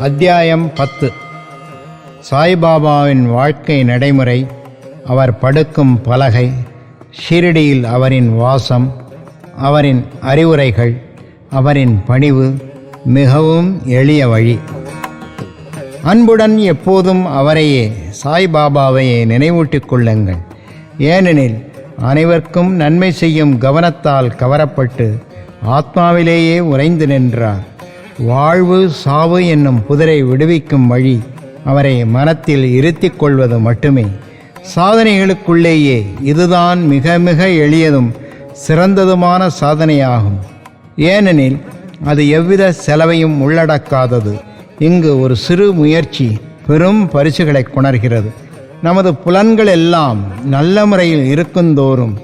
அத்தியாயம் 10. சாய்பாபாவின் வாழ்க்கை நடைமுறை, அவர் படுக்கும் பலகை, ஷிரடியில் அவரின் வாசம், அவரின் அறிவுரைகள், அவரின் பணிவு, மிகவும் எளிய வழி. அன்புடன் எப்போதும் அவரையே, சாய்பாபாவையே நினைவூட்டிக் கொள்ளுங்கள். ஏனெனில் அனைவருக்கும் நன்மை செய்யும் கவனத்தால் கவரப்பட்டு ஆத்மாவிலேயே உறைந்து நின்றார். வாழ்வு சாவு என்னும் புதரை விடுவிக்கும் வழி அவரை மனத்தில் இருத்திக் கொள்வது மட்டுமே. சாதனைகளுக்குள்ளேயே இதுதான் மிக மிக எளியதும் சிறந்ததுமான சாதனையாகும். ஏனெனில் அது எவ்வித செலவையும் உள்ளடக்காதது. இங்கு ஒரு சிறு முயற்சி பெரும் பரிசுகளை கொணர்கிறது. நமது புலன்கள் எல்லாம் நல்ல முறையில் இருக்குந்தோறும்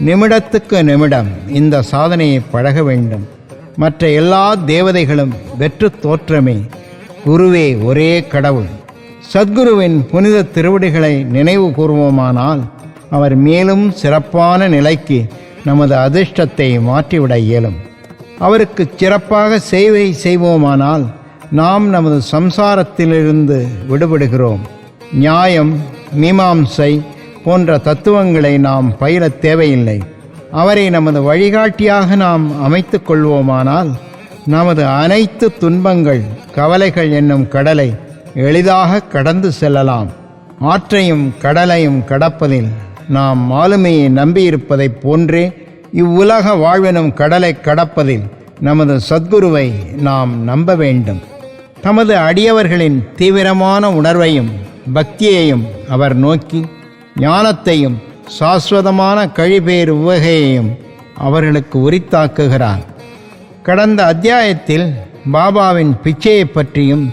நிமிடத்துக்கு நிமிடம் இந்த சாதனையை பழக வேண்டும். மற்ற எல்லா தேவதைகளும் வெற்று தோற்றமே. குருவே ஒரே கடவுள். சத்குருவின் புனித திருவடிகளை நினைவு கூறுவோமானால் அவர் மேலும் சிறப்பான நிலைக்கு நமது அதிர்ஷ்டத்தை மாற்றிவிட இயலும். அவருக்கு சிறப்பாக சேவை செய்வோமானால் நாம் நமது சம்சாரத்திலிருந்து விடுபடுகிறோம். நியாயம், மீமாம்சை போன்ற தத்துவங்களை நாம் பயில தேவையில்லை. அவரை நமது வழிகாட்டியாக நாம் அமைத்து கொள்வோமானால் நமது அனைத்து துன்பங்கள், கவலைகள் என்னும் கடலை எளிதாக கடந்து செல்லலாம். ஆற்றையும் கடலையும் கடப்பதில் நாம் ஆளுமையை நம்பியிருப்பதைப் போன்றே இவ்வுலக வாழ்வெனும் கடலை கடப்பதில் நமது சத்குருவை நாம் நம்ப வேண்டும். தமது அடியவர்களின் தீவிரமான உணர்வையும் பக்தியையும் அவர் நோக்கி ஞானத்தையும் சாஸ்வதமான கழிபேறு உவகையையும் அவர்களுக்கு உரித்தாக்குகிறார். கடந்த அத்தியாயத்தில் பாபாவின் பிச்சையை பற்றியும்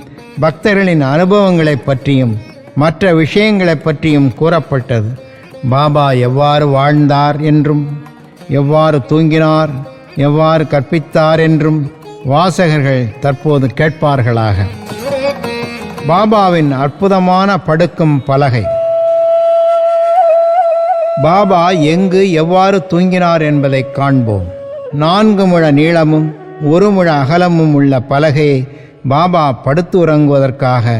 பக்தர்களின் அனுபவங்களை பற்றியும் மற்ற விஷயங்களை பற்றியும் கூறப்பட்டது. பாபா எவ்வாறு வாழ்ந்தார் என்றும், எவ்வாறு தூங்கினார், எவ்வாறு கற்பித்தார் என்றும் வாசகர்கள் தற்போது கேட்பார்களாக. பாபாவின் அற்புதமான படுக்கும் பலகை. பாபா எங்கு எவ்வாறு தூங்கினார் என்பதை காண்போம். 4 முழ நீளமும் 1 முழ அகலமும் உள்ள பலகையை பாபா படுத்து உறங்குவதற்காக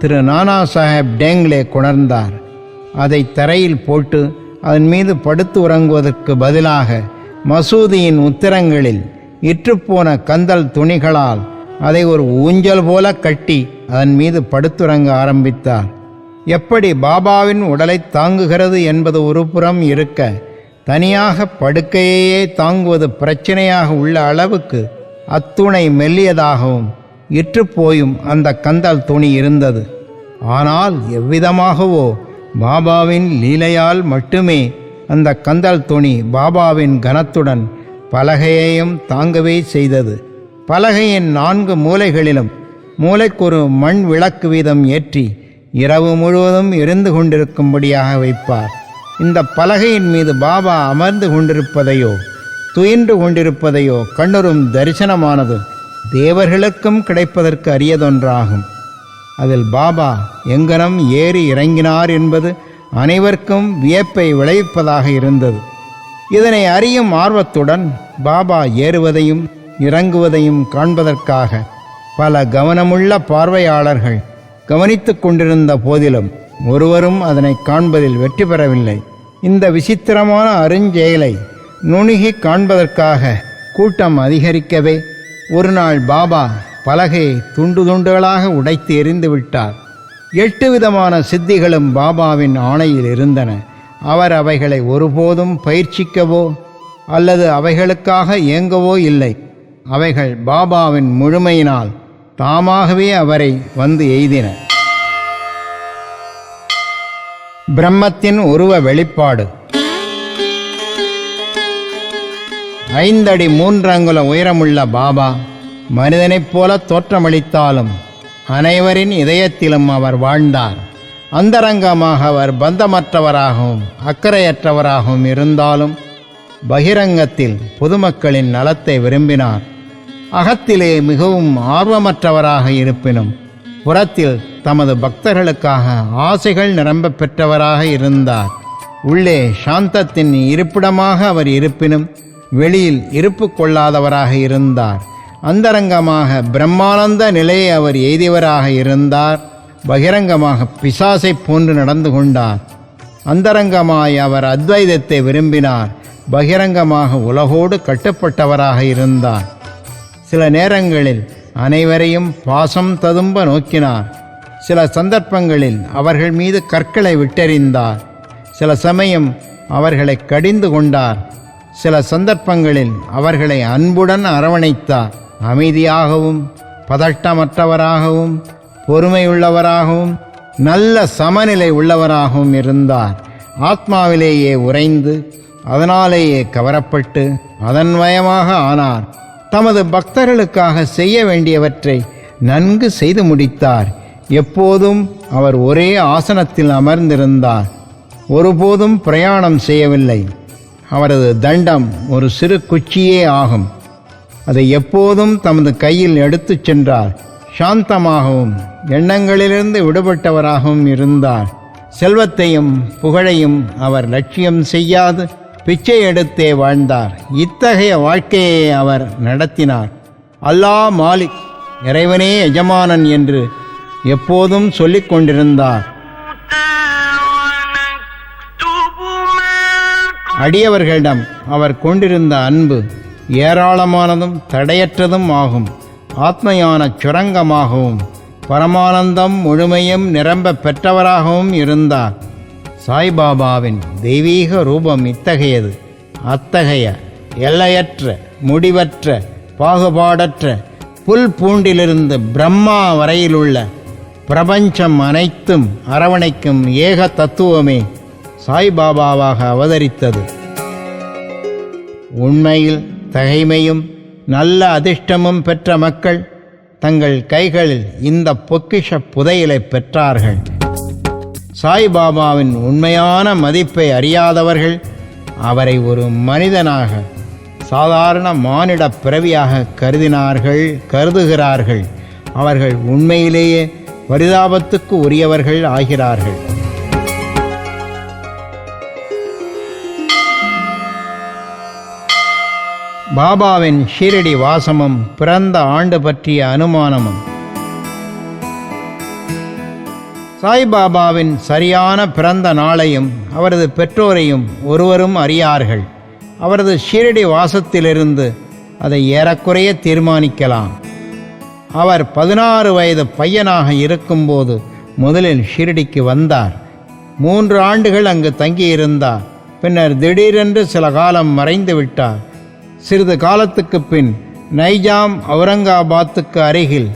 திரு நானா சாஹேப் டேங்லே கொணர்ந்தார். அதை தரையில் போட்டு அதன் மீது படுத்து உறங்குவதற்கு பதிலாக மசூதியின் உத்திரங்களில் இற்றுப்போன கந்தல் துணிகளால் அதை ஒரு ஊஞ்சல் போல கட்டி அதன் மீது படுத்துறங்க ஆரம்பித்தார். எப்படி பாபாவின் உடலை தாங்குகிறது என்பது ஒரு புறம் இருக்க, தனியாக படுக்கையே தாங்குவது பிரச்சனையாக உள்ள அளவுக்கு அத்துணை மெல்லியதாகவும் இற்றுப்போயும் அந்த கந்தல் துணி இருந்தது. ஆனால் எவ்விதமாகவோ பாபாவின் லீலையால் மட்டுமே அந்த கந்தல் துணி பாபாவின் கனத்துடன் பலகையையும் தாங்கவே செய்தது. பலகையின் 4 மூலைகளிலும் மூலைக்கொரு மண் விளக்கு வீதம் ஏற்றி இரவு முழுவதும் எரிந்து கொண்டிருக்கும்படியாக வைப்பார். இந்த பலகையின் மீது பாபா அமர்ந்து கொண்டிருப்பதையோ துயின்று கொண்டிருப்பதையோ கண்ணுறும் தரிசனமானது தேவர்களுக்கும் கிடைப்பதற்கு அரியதொன்றாகும். அதில் பாபா எங்கனம் ஏறி இறங்கினார் என்பது அனைவருக்கும் வியப்பை விளைவிப்பதாக இருந்தது. இதனை அறியும் ஆர்வத்துடன் பாபா ஏறுவதையும் இறங்குவதையும் காண்பதற்காக பல கவனமுள்ள பார்வையாளர்கள் கவனித்து கொண்டிருந்த போதிலும் ஒருவரும் அதனை காண்பதில் வெற்றி பெறவில்லை. இந்த விசித்திரமான அருஞ்செயலை நுணுகி காண்பதற்காக கூட்டம் அதிகரிக்கவே ஒரு நாள் பாபா பலகையை துண்டு துண்டுகளாக உடைத்து எறிந்து விட்டார். 8 விதமான சித்திகளும் பாபாவின் ஆணையில் இருந்தன. அவர் அவைகளை ஒருபோதும் பயிற்சிக்கவோ அல்லது அவைகளுக்காக இயங்கவோ இல்லை. அவைகள் பாபாவின் முழுமையினால் தாமாகவே அவரை வந்து எய்தின. பிரம்மத்தின் உருவ வெளிப்பாடு. 5 அடி 3 அங்குல உயரமுள்ள பாபா மனிதனைப் போல தோற்றமளித்தாலும் அனைவரின் இதயத்திலும் அவர் வாழ்ந்தார். அந்தரங்கமாக அவர் பந்தமற்றவராகவும் அக்கறையற்றவராகவும் இருந்தாலும் பகிரங்கத்தில் பொதுமக்களின் நலத்தை விரும்பினார். அகத்திலே மிகவும் ஆர்வமற்றவராக இருப்பினும் புறத்தில் தமது பக்தர்களுக்காக ஆசைகள் நிரம்ப பெற்றவராக இருந்தார். உள்ளே சாந்தத்தின் இருப்பிடமாக அவர் இருப்பினும் வெளியில் இருப்பு கொள்ளாதவராக இருந்தார். அந்தரங்கமாக பிரம்மானந்த நிலையை அவர் எய்தியவராக இருந்தார். பகிரங்கமாக பிசாசை போன்று நடந்து கொண்டார். அந்தரங்கமாய் அவர் அத்வைதத்தை விரும்பினார். பகிரங்கமாக உலகோடு கட்டுப்பட்டவராக இருந்தார். சில நேரங்களில் அனைவரையும் பாசம் ததும்ப நோக்கினார். சில சந்தர்ப்பங்களில் அவர்கள் மீது கற்களை விட்டெறிந்தார். சில சமயம் அவர்களை கடிந்து கொண்டார். சில சந்தர்ப்பங்களில் அவர்களை அன்புடன் அரவணைத்தார். அமைதியாகவும் பதட்டமற்றவராகவும் பொறுமையுள்ளவராகவும் நல்ல சமநிலை உள்ளவராகவும் இருந்தார். ஆத்மாவிலேயே உறைந்து அதனாலேயே கவரப்பட்டு அதன்மயமாக ஆனார். தமது பக்தர்களுக்காக செய்ய வேண்டியவற்றை நன்கு செய்து முடித்தார். எப்போதும் அவர் ஒரே ஆசனத்தில் அமர்ந்திருந்தார். ஒருபோதும் பிரயாணம் செய்யவில்லை. அவரது தண்டம் ஒரு சிறு குச்சியே ஆகும். அதை எப்போதும் தமது கையில் எடுத்துச் சென்றார். சாந்தமாகவும் எண்ணங்களிலிருந்து விடுபட்டவராகவும் இருந்தார். செல்வத்தையும் புகழையும் அவர் லட்சியம் செய்யாது பிச்சை எடுத்தே வாழ்ந்தார். இத்தகைய வாழ்க்கையை அவர் நடத்தினார். அல்லாஹ் மாலிக், இறைவனே எஜமானன் என்று எப்போதும் சொல்லிக் கொண்டிருந்தார். அடியவர்களிடம் அவர் கொண்டிருந்த அன்பு ஏராளமானதும் தடையற்றதும் ஆகும். ஆத்மயான சுரங்கமாகவும் பரமானந்தம் முழுமையும் நிரம்ப பெற்றவராகவும் இருந்தார். சாய்பாபாவின் தெய்வீக ரூபம் இத்தகையது. அத்தகைய எல்லையற்ற முடிவற்ற பாகுபாடற்ற புல் பூண்டிலிருந்து பிரம்மா வரையிலுள்ள பிரபஞ்சம் அனைத்தும் அரவணைக்கும் ஏக தத்துவமே சாய்பாபாவாக அவதரித்தது. உண்மையில் தகைமையும் நல்ல அதிர்ஷ்டமும் பெற்ற மக்கள் தங்கள் கைகளில் இந்த பொக்கிஷ புதையலை பெற்றார்கள். சாய்பாபாவின் உண்மையான மதிப்பை அறியாதவர்கள் அவரை ஒரு மனிதனாக, சாதாரண மானிட பிறவியாக கருதுகிறார்கள். அவர்கள் உண்மையிலேயே பரிதாபத்துக்கு உரியவர்கள் ஆகிறார்கள். பாபாவின் ஷீரடி வாசமும் பிறந்த ஆண்டு பற்றிய அனுமானமும். சாய்பாபாவின் சரியான பிறந்த நாளையும் அவரது பெற்றோரையும் ஒருவரும் அறியார்கள். அவரது ஷீரடி வாசத்திலிருந்து அதை ஏறக்குறைய தீர்மானிக்கலாம். அவர் 16 வயது பையனாக இருக்கும்போது முதலில் ஷீரடிக்கு வந்தார். 3 ஆண்டுகள் அங்கு தங்கியிருந்தார். பின்னர் திடீரென்று சில காலம் மறைந்து விட்டார். சிறிது காலத்துக்கு பின் நைஜாம் அவுரங்காபாத்துக்கு அருகில்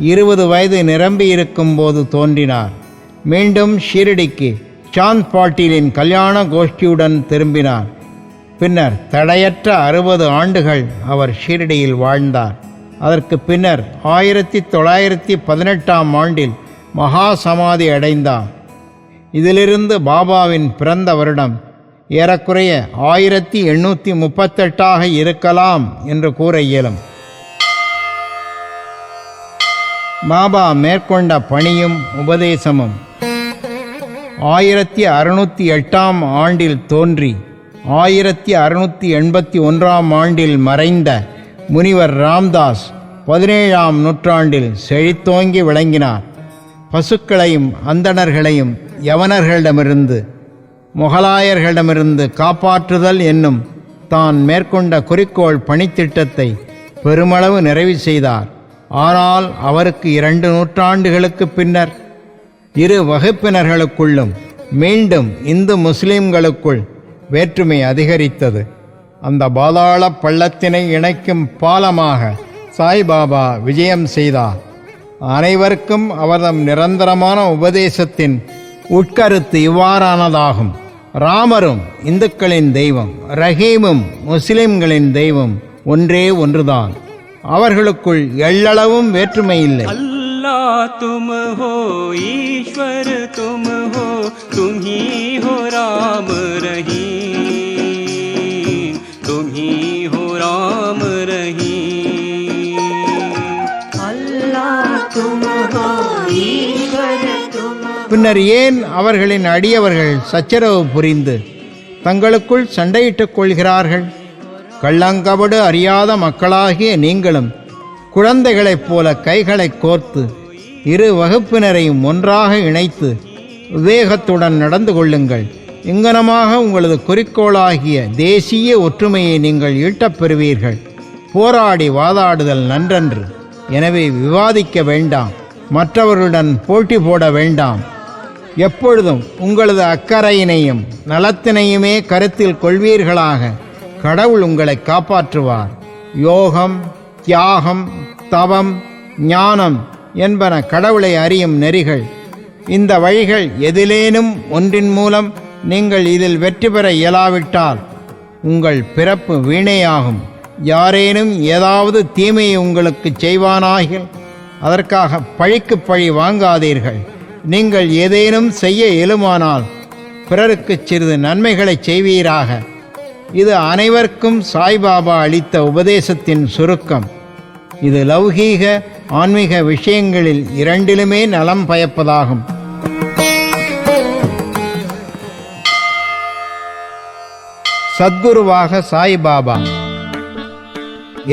20 வயது நிரம்பியிருக்கும் போது தோன்றினார். மீண்டும் ஷீரடிக்கு சாந்த் பாட்டீலின் கல்யாண கோஷ்டியுடன் திரும்பினார். பின்னர் தடையற்ற 60 ஆண்டுகள் அவர் ஷீரடியில் வாழ்ந்தார். அதற்கு பின்னர் 1918ஆம் ஆண்டில் மகா சமாதி அடைந்தார். இதிலிருந்து பாபாவின் பிறந்த வருடம் ஏறக்குறைய 1838 இருக்கலாம் என்று கூற இயலும். பாபா மேற்கொண்ட பணியும் உபதேசமும் 1608ஆம் ஆண்டில் தோன்றி 1681ஆம் ஆண்டில் மறைந்த முனிவர் ராம்தாஸ் 17ஆம் நூற்றாண்டில் செழித்தோங்கி விளங்கினார். பசுக்களையும் அந்தணர்களையும் யவனர்களிடமிருந்து முகலாயர்களிடமிருந்து காப்பாற்றுதல் என்னும் தான் மேற்கொண்ட குறிக்கோள் பணித்திட்டத்தை பெருமளவு நிறைவு செய்தார். ஆனால் அவருக்கு 2 நூற்றாண்டுகளுக்கு பின்னர் 2 வகுப்பினர்களுக்குள்ளும் மீண்டும் இந்து முஸ்லிம்களுக்குள் வேற்றுமை அதிகரித்தது. அந்த பாதாள பள்ளத்தினை இணைக்கும் பாலமாக சாய்பாபா விஜயம் செய்தார். அனைவருக்கும் அவரது நிரந்தரமான உபதேசத்தின் உட்கருத்து இவ்வாறானதாகும். ராமரும் இந்துக்களின் தெய்வம், ரஹீமும் முஸ்லிம்களின் தெய்வம் ஒன்றே ஒன்றுதான். அவர்களுக்குள் எள்ளளவும் வேற்றுமை இல்லை. अल्लाह तुम हो, ईश्वर तुम हो, तुम ही हो राम रहीम, तुम ही हो राम रहीम. अल्लाह तुम हो, ईश्वर तुम हो. பின்னர் ஏன் அவர்களின் அடியவர்கள் சச்சரவு புரிந்து தங்களுக்குள் சண்டையிட்டுக் கொள்கிறார்கள்? கள்ளங்கபடு அறியாத மக்களாகிய நீங்களும் குழந்தைகளைப் போல கைகளை கோர்த்து இரு வகுப்பினரையும் ஒன்றாக இணைத்து விவேகத்துடன் நடந்து கொள்ளுங்கள். இங்கனமாக உங்களது குறிக்கோளாகிய தேசிய ஒற்றுமையை நீங்கள் ஈட்டப் பெறுவீர்கள். போராடி வாதாடுதல் நன்றன்று. எனவே விவாதிக்க வேண்டாம், மற்றவர்களுடன் போட்டி போட வேண்டாம். எப்பொழுதும் உங்களது அக்கறையினையும் நலத்தினையுமே கருத்தில் கொள்வீர்களாக. கடவுள் உங்களை காப்பாற்றுவார். யோகம், தியாகம், தவம், ஞானம் என்பன கடவுளை அறியும் நெறிகள். இந்த வழிகள் எதிலேனும் ஒன்றின் மூலம் நீங்கள் இதில் வெற்றி பெற இயலாவிட்டால் உங்கள் பிறப்பு வீணேயாகும். யாரேனும் ஏதாவது தீமையை உங்களுக்கு செய்வானாகில் அதற்காக பழிக்கு பழி வாங்காதீர்கள். நீங்கள் ஏதேனும் செய்ய இயலுமானால் பிறருக்கு சிறிது நன்மைகளை செய்வீராக. இது அனைவருக்கும் சாய்பாபா அளித்த உபதேசத்தின் சுருக்கம். இது லௌகீக ஆன்மீக விஷயங்களில் இரண்டிலுமே நலம் பயப்பதாகும். சத்குருவாக சாய்பாபா.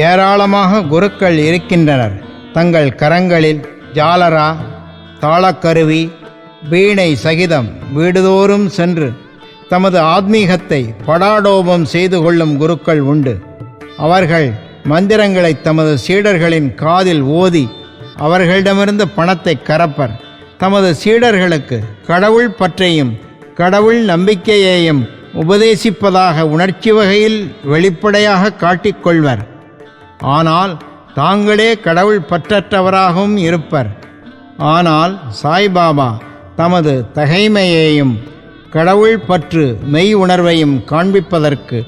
ஏராளமாக குருக்கள் இருக்கின்றனர். தங்கள் கரங்களில் ஜாலரா, தாளக்கருவி, வீணை சகிதம் வீடுதோறும் சென்று தமது ஆத்மீகத்தை படாடோபம் செய்து கொள்ளும் குருக்கள் உண்டு. அவர்கள் மந்திரங்களை தமது சீடர்களின் காதில் ஓதி அவர்களிடமிருந்து பணத்தை கறப்பர். தமது சீடர்களுக்கு கடவுள் பற்றையும் கடவுள் நம்பிக்கையையும் உபதேசிப்பதாக உணர்ச்சி வகையில் வெளிப்படையாக காட்டிக்கொள்வர். ஆனால் தாங்களே கடவுள் பற்றற்றவராகவும் இருப்பர். ஆனால் சாய்பாபா தமது தகைமையையும் கடவுள் பற்று மெய் உணர்வையும் காண்பிப்பதற்கு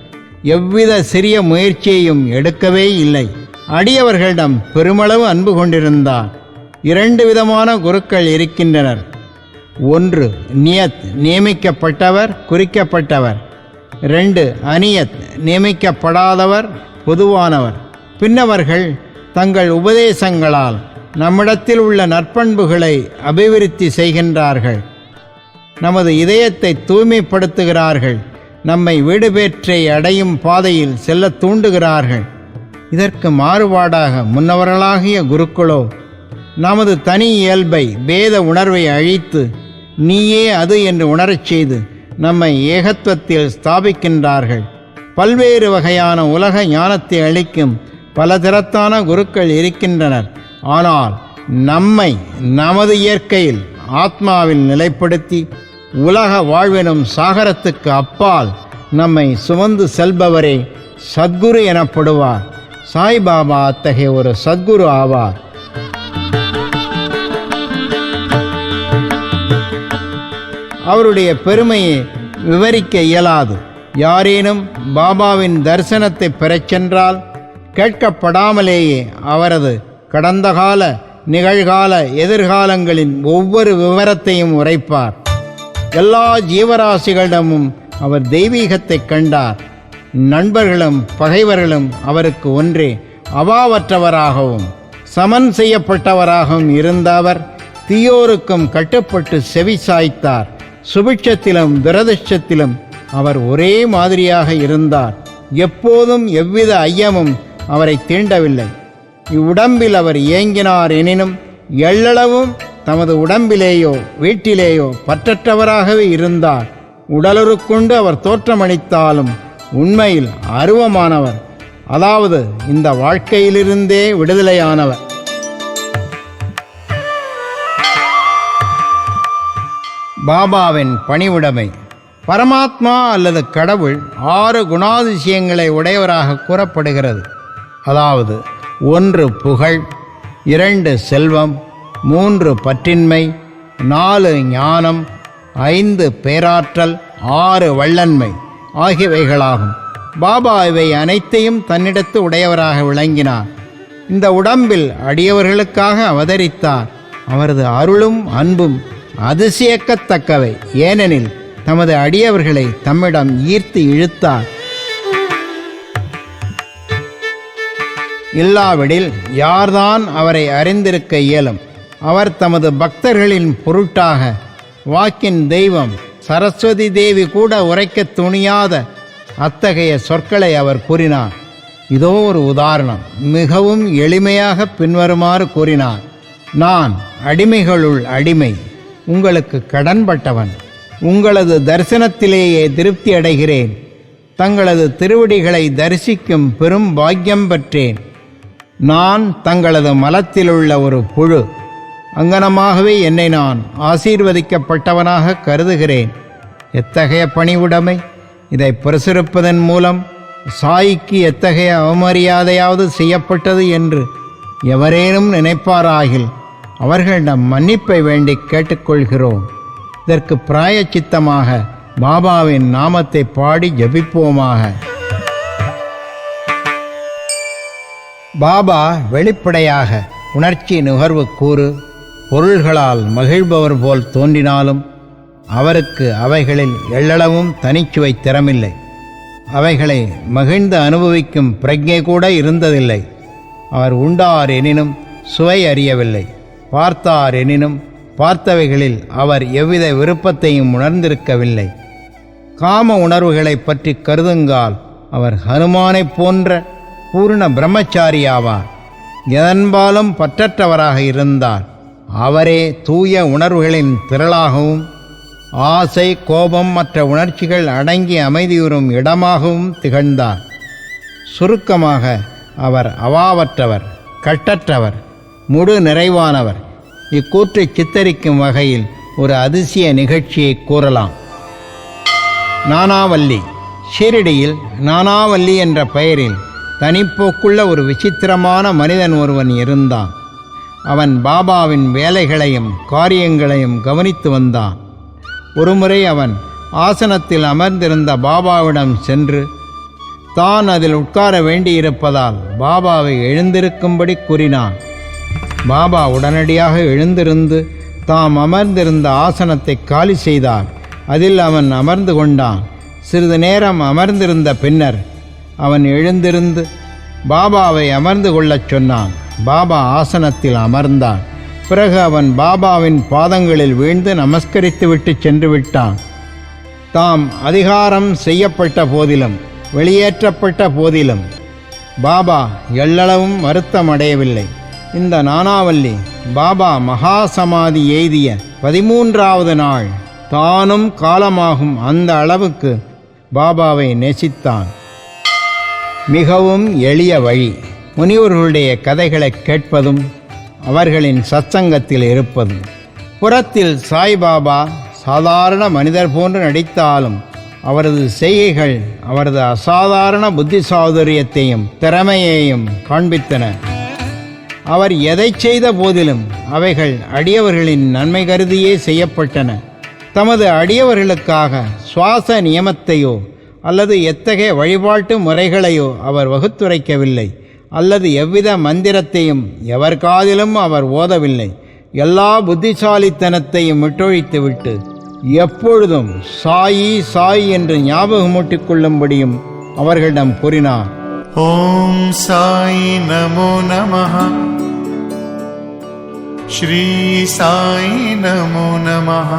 எவ்வித சிறிய முயற்சியையும் எடுக்கவே இல்லை. அடியவர்களிடம் பெருமளவு அன்பு கொண்டிருந்தார். 2 விதமான குருக்கள் இருக்கின்றனர். ஒன்று நியத், நியமிக்கப்பட்டவர், குறிக்கப்பட்டவர். 2 அநியத், நியமிக்கப்படாதவர், பொதுவானவர். பின்னவர்கள் தங்கள் உபதேசங்களால் நம்மிடத்தில் உள்ள நற்பண்புகளை அபிவிருத்தி செய்கின்றார்கள். நமது இதயத்தை தூய்மைப்படுத்துகிறார்கள். நம்மை வீடுபேற்றை அடையும் பாதையில் செல்ல தூண்டுகிறார்கள். இதற்கு மாறுபாடாக முன்னவர்களாகிய குருக்களோ நமது தனி இயல்பை, பேத உணர்வை அழித்து நீயே அது என்று உணரச் செய்து நம்மை ஏகத்துவத்தில் ஸ்தாபிக்கின்றார்கள். பல்வேறு வகையான உலக ஞானத்தை அளிக்கும் பலதரத்தான குருக்கள் இருக்கின்றனர். ஆனால் நம்மை நமது இயற்கையில் ஆத்மாவில் நிலைப்படுத்தி உலக வாழ்வெனும் சாகரத்துக்கு அப்பால் நம்மை சுமந்து செல்பவரே சத்குரு எனப்படுவார். சாய்பாபா அத்தகைய ஒரு சத்குரு ஆவார். அவருடைய பெருமையை விவரிக்க இயலாது. யாரேனும் பாபாவின் தரிசனத்தை பெறச் சென்றால் கேட்கப்படாமலேயே அவரது கடந்த கால, நிகழ்கால, எதிர்காலங்களின் ஒவ்வொரு விவரத்தையும் உரைப்பார். எல்லா ஜீவராசிகளிடமும் அவர் தெய்வீகத்தை கண்டார். நண்பர்களும் பகைவர்களும் அவருக்கு ஒன்றே. அவாவற்றவராகவும் சமன் செய்யப்பட்டவராகவும் இருந்த அவர் தீயோருக்கும் கட்டுப்பட்டு செவி சாய்த்தார். சுபிட்சத்திலும் துரதிர்ஷ்டத்திலும் அவர் ஒரே மாதிரியாக இருந்தார். எப்போதும் எவ்வித ஐயமும் அவரை தீண்டவில்லை. இவ்வுடம்பில் அவர் இயங்கினார் எனினும் எள்ளளவும் தமது உடம்பிலேயோ வீட்டிலேயோ பற்றற்றவராகவே இருந்தார். உடலுருக்கொண்டு அவர் தோற்றமளித்தாலும் உண்மையில் அருவமானவர், அதாவது இந்த வாழ்க்கையிலிருந்தே விடுதலையானவர். பாபாவின் பணிவுடைமை. பரமாத்மா அல்லது கடவுள் 6 குணாதிசயங்களை உடையவராக கூறப்படுகிறது. அதாவது 1 புகழ், 2 செல்வம், 3 பற்றின்மை, 4 ஞானம், 5 பேராற்றல், 6 வள்ளன்மை ஆகியவைகளாகும். பாபா இவை அனைத்தையும் தன்னிடத்து உடையவராக விளங்கினார். இந்த உடம்பில் அடியவர்களுக்காக அவதரித்தார். அவரது அருளும் அன்பும் அதிசயக்கத்தக்கவை. ஏனெனில் தமது அடியவர்களை தம்மிடம் ஈர்த்து இழுத்தார். இல்லாவிடில் யார்தான் அவரை அறிந்திருக்க இயலும்? அவர் தமது பக்தர்களின் பொருட்டாக வாக்கின் தெய்வம் சரஸ்வதி தேவி கூட உரைக்க துணியாத அத்தகைய சொற்களை அவர் கூறினார். இதோ ஒரு உதாரணம். மிகவும் எளிமையாக பின்வருமாறு கூறினார்: நான் அடிமைகளுள் அடிமை, உங்களுக்கு கடன்பட்டவன். உங்களது தரிசனத்திலேயே திருப்தி அடைகிறேன். தங்களது திருவடிகளை தரிசிக்கும் பெரும் பாக்கியம் பெற்றேன். நான் தங்களது மலத்திலுள்ள ஒரு புழு. அங்கனமாகவே என்னை நான் ஆசீர்வதிக்கப்பட்டவனாக கருதுகிறேன். எத்தகைய பணிவுடைமை! இதை பிரசுரிப்பதன் மூலம் சாயிக்கு எத்தகைய அவமரியாதையாவது செய்யப்பட்டது என்று எவரேனும் நினைப்பாராகில் அவர்களிடம் மன்னிப்பை வேண்டி கேட்டுக்கொள்கிறோம். இதற்கு பிராயச்சித்தமாக பாபாவின் நாமத்தை பாடி ஜபிப்போமாக. பாபா வெளிப்படையாக உணர்ச்சி நுகர்வு கூறு பொருள்களால் மகிழ்பவர் போல் தோன்றினாலும் அவருக்கு அவைகளில் எள்ளளவும் தனிச்சுவை திறமில்லை. அவைகளை மகிழ்ந்து அனுபவிக்கும் பிரஜை கூட இருந்ததில்லை. அவர் உண்டார் எனினும் சுவை அறியவில்லை, பார்த்தார் எனினும் பார்த்தவைகளில் அவர் எவ்வித விருப்பத்தையும் உணர்ந்திருக்கவில்லை. காம உணர்வுகளை பற்றி கருதுங்கால் அவர் ஹனுமானைப் போன்ற பூர்ண பிரம்மச்சாரி ஆவார். எதன்பாலும் பற்றற்றவராக இருந்தார். அவரே தூய உணர்வுகளின் திரளாகவும் ஆசை, கோபம் மற்ற உணர்ச்சிகள் அடங்கி அமைதியுறும் இடமாகவும் திகழ்ந்தார். சுருக்கமாக அவர் அவாவற்றவர், கட்டற்றவர், முழு நிறைவானவர். இக்கூற்றை சித்தரிக்கும் வகையில் ஒரு அதிசய நிகழ்ச்சியை கூறலாம். நானாவல்லி. ஷீரடியில் நானாவல்லி என்ற பெயரில் தனிப்போக்குள்ள ஒரு விசித்திரமான மனிதன் ஒருவன் இருந்தான். அவன் பாபாவின் வேலைகளையும் காரியங்களையும் கவனித்து வந்தான். ஒருமுறை அவன் ஆசனத்தில் அமர்ந்திருந்த பாபாவிடம் சென்று தான் அதில் உட்கார வேண்டியிருப்பதால் பாபாவை எழுந்திருக்கும்படி கூறினான். பாபா உடனடியாக எழுந்திருந்து தாம் அமர்ந்திருந்த ஆசனத்தை காலி செய்தார். அதில் அவன் அமர்ந்து கொண்டான். சிறிது நேரம் அமர்ந்திருந்த பின்னர் அவன் எழுந்திருந்து பாபாவை அமர்ந்து கொள்ளச் சொன்னான். பாபா ஆசனத்தில் அமர்ந்தான். பிறகு அவன் பாபாவின் பாதங்களில் வீழ்ந்து நமஸ்கரித்துவிட்டு சென்று விட்டான். தாம் அதிகாரம் செய்யப்பட்ட போதிலும் வெளியேற்றப்பட்ட போதிலும் பாபா எள்ளளவும் வருத்தம் அடையவில்லை. இந்த நானாவல்லி பாபா மகா சமாதி எய்திய 13வது நாள் தானும் காலமாகும் அந்த அளவுக்கு பாபாவை நேசித்தான். மிகவும் எளிய வழி முனிவர்களுடைய கதைகளை கேட்பதும் அவர்களின் சத்சங்கத்தில் இருப்பதும். புறத்தில் சாய்பாபா சாதாரண மனிதர் போன்று நடித்தாலும் அவரது செய்கைகள் அவரது அசாதாரண புத்தி சாதுரியத்தையும் திறமையையும் காண்பித்தன. அவர் எதை செய்த போதிலும் அவைகள் அடியவர்களின் நன்மை கருதியே செய்யப்பட்டன. தமது அடியவர்களுக்காக சுவாச நியமத்தையோ அல்லது எத்தகைய வழிபாட்டு முறைகளையோ அவர் வகுத்துரைக்கவில்லை, அல்லது எவ்வித மந்திரத்தையும் எவர் காதிலும் அவர் ஓதவில்லை. எல்லா புத்திசாலித்தனத்தையும் விட்டொழித்துவிட்டு எப்பொழுதும் சாயி சாய் என்று ஞாபகமூட்டிக் கொள்ளும்படியும் அவர்களிடம் கூறினார். ஓம் சாய் நமோ நமஹ, ஸ்ரீ சாய் நமோ நமஹ,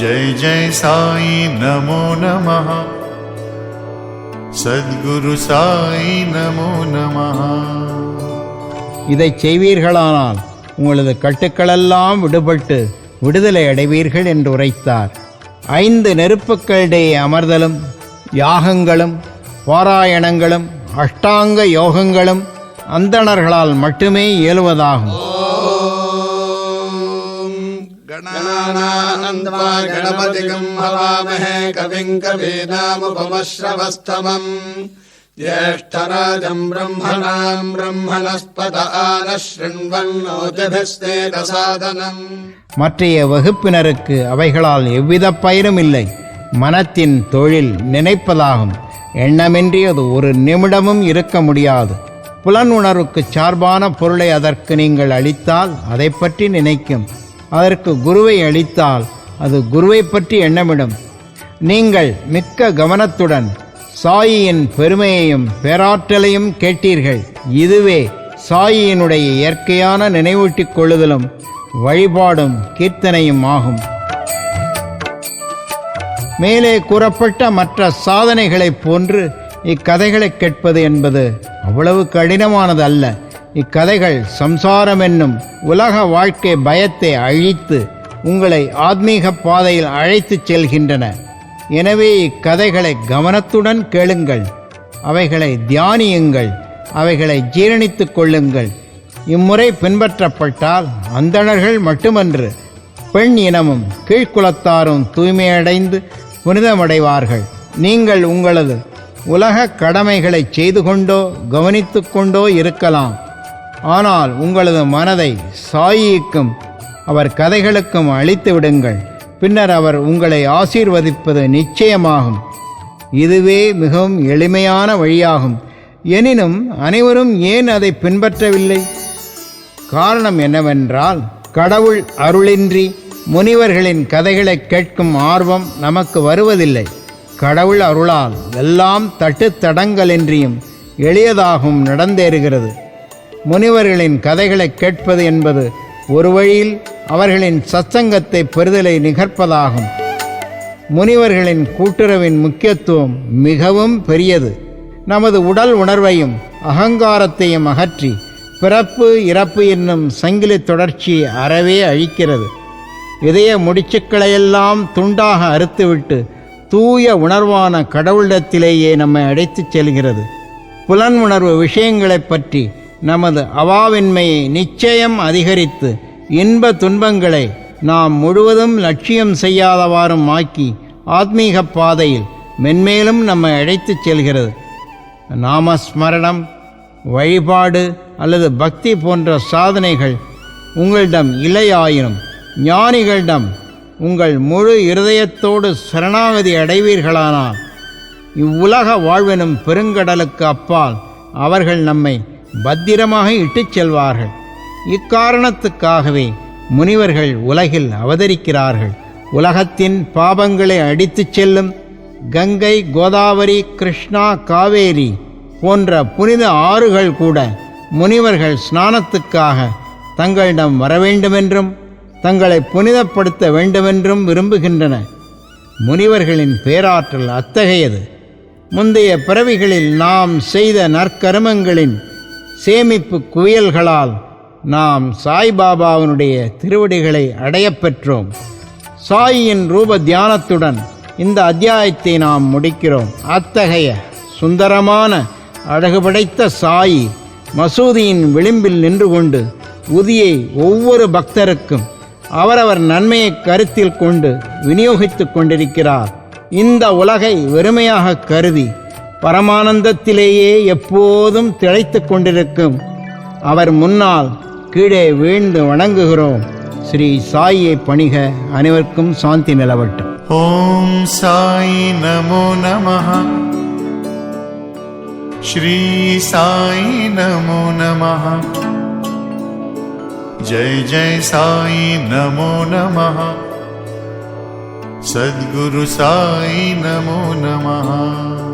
ஜெய் ஜெய் சாய் நமோ நமஹ, சத்குரு சாய் நமோ நமஹ. இதை செய்வீர்களானால் உங்களது கட்டுக்களெல்லாம் விடுபட்டு விடுதலை அடைவீர்கள் என்று உரைத்தார். 5 நெருப்புக்களிடையே அமர்தலும் யாகங்களும் பாராயணங்களும் அஷ்டாங்க யோகங்களும் அந்தணர்களால் மட்டுமே இயலுவதாகும். गणानान्वा गणपतिगं हवामहे कविं कवीनामुपमश्रवस्तमम् ज्येष्ठराजं ब्रह्मणां ब्रह्मणस्पत आनः शृण्वन्नोतिभिस्तेजसादनम्. மற்றைய வகுப்பினருக்கு அவைகளால் எவ்வித பயனும் இல்லை. மனத்தின் தொழில் நினைப்பதாகும். எண்ணமின்றி அது ஒரு நிமிடமும் இருக்க முடியாது. புலன் உணர்வுக்கு சார்பான பொருளை அதற்கு நீங்கள் அளித்தால் அதை பற்றி நினைக்கும். அதற்கு குருவை அளித்தால் அது குருவை பற்றி எண்ணமிடும். நீங்கள் மிக்க கவனத்துடன் சாயியின் பெருமையையும் பேராற்றலையும் கேட்டீர்கள். இதுவே சாயியினுடைய இயற்கையான நினைவூட்டிக் கொள்ளுதலும் வழிபாடும் கீர்த்தனையும் ஆகும். மேலே கூறப்பட்ட மற்ற சாதனைகளைப் போன்று இக்கதைகளை கேட்பது என்பது அவ்வளவு கடினமானது அல்ல. இக்கதைகள் சம்சாரம் என்னும் உலக வாழ்க்கை பயத்தை அழித்து உங்களை ஆத்மீக பாதையில் அழைத்துச் செல்கின்றன. எனவே இக்கதைகளை கவனத்துடன் கேளுங்கள், அவைகளை தியானியுங்கள், அவைகளை ஜீரணித்துக் கொள்ளுங்கள். இம்முறை பின்பற்றப்பட்டால் அந்தணர்கள் மட்டுமன்று, பெண் இனமும் கீழ்குலத்தாரும் தூய்மையடைந்து புனிதமடைவார்கள். நீங்கள் உங்களது உலக கடமைகளை செய்து கொண்டோ கவனித்து கொண்டோ இருக்கலாம். ஆனால் உங்களது மனதை சாயிக்கும் அவர் கதைகளுக்கும் அளித்து விடுங்கள். பின்னர் அவர் உங்களை ஆசீர்வதிப்பது நிச்சயமாகும். இதுவே மிகவும் எளிமையான வழியாகும். எனினும் அனைவரும் ஏன் அதை பின்பற்றவில்லை? காரணம் என்னவென்றால், கடவுள் அருளின்றி முனிவர்களின் கதைகளை கேட்கும் ஆர்வம் நமக்கு வருவதில்லை. கடவுள் அருளால் எல்லாம் தட்டுத்தடங்களின்றியும் எளியதாகவும் நடந்தேறுகிறது. முனிவர்களின் கதைகளை கேட்பது என்பது ஒரு வழியில் அவர்களின் சத்சங்கத்தை பெறுதலை நிகழ்ப்பதாகும். முனிவர்களின் கூட்டுறவின் முக்கியத்துவம் மிகவும் பெரியது. நமது உடல் உணர்வையும் அகங்காரத்தையும் அகற்றி பிறப்பு இறப்பு என்னும் சங்கிலி தொடர்ச்சியை அறவே அழிக்கிறது. இதய முடிச்சுக்களையெல்லாம் துண்டாக அறுத்துவிட்டு தூய உணர்வான கடவுளிடத்திலேயே நம்மை அழைத்துச் செல்கிறது. புலன் உணர்வு விஷயங்களை பற்றி நமது அவாவின்மையை நிச்சயம் அதிகரித்து இன்ப துன்பங்களை நாம் முழுவதும் லட்சியம் செய்யாதவாறும் ஆக்கி ஆத்மீக பாதையில் மென்மேலும் நம்மை அழைத்துச் செல்கிறது. நாமஸ்மரணம், வழிபாடு அல்லது பக்தி போன்ற சாதனைகள் உங்களிடம் இல்லையாயினும் ஞானிகளிடம் உங்கள் முழு இருதயத்தோடு சரணாகதி அடைவீர்களானால் இவ்வுலக வாழ்வெனும் பெருங்கடலுக்கு அப்பால் அவர்கள் நம்மை பத்திரமாக இட்டுச் செல்வார்கள். இக்காரணத்துக்காகவே முனிவர்கள் உலகில் அவதரிக்கிறார்கள். உலகத்தின் பாபங்களை அடித்துச் செல்லும் கங்கை, கோதாவரி, கிருஷ்ணா, காவேரி போன்ற புனித ஆறுகள் கூட முனிவர்கள் ஸ்நானத்துக்காக தங்களிடம் வரவேண்டுமென்றும் தங்களை புனிதப்படுத்த வேண்டுமென்றும் விரும்புகின்றன. முனிவர்களின் பேராற்றல் அத்தகையது. முந்தைய பிறவிகளில் நாம் செய்த நற்கருமங்களின் சேமிப்பு குவியல்களால் நாம் சாய்பாபாவினுடைய திருவடிகளை அடையப் பெற்றோம். சாயின் ரூப தியானத்துடன் இந்த அத்தியாயத்தை நாம் முடிக்கிறோம். அத்தகைய சுந்தரமான அழகு படைத்த சாயி மசூதியின் விளிம்பில் நின்று கொண்டு உதியை ஒவ்வொரு பக்தருக்கும் அவரவர் நன்மையை கருத்தில் கொண்டு விநியோகித்துக் கொண்டிருக்கிறார். இந்த உலகை வெறுமையாக கருதி பரமானந்தத்திலேயே எப்போதும் திளைத்து கொண்டிருக்கும் அவர் முன்னால் கீழே வீழ்ந்து வணங்குகிறோம். ஸ்ரீ சாயியை பணிக. அனைவருக்கும் சாந்தி நிலவட்டும். ஓம் சாய் நமோ நமஹ. श्री साई नमो नमः. जय जय साई नमो नमः. सद्गुरु साई नमो नमः.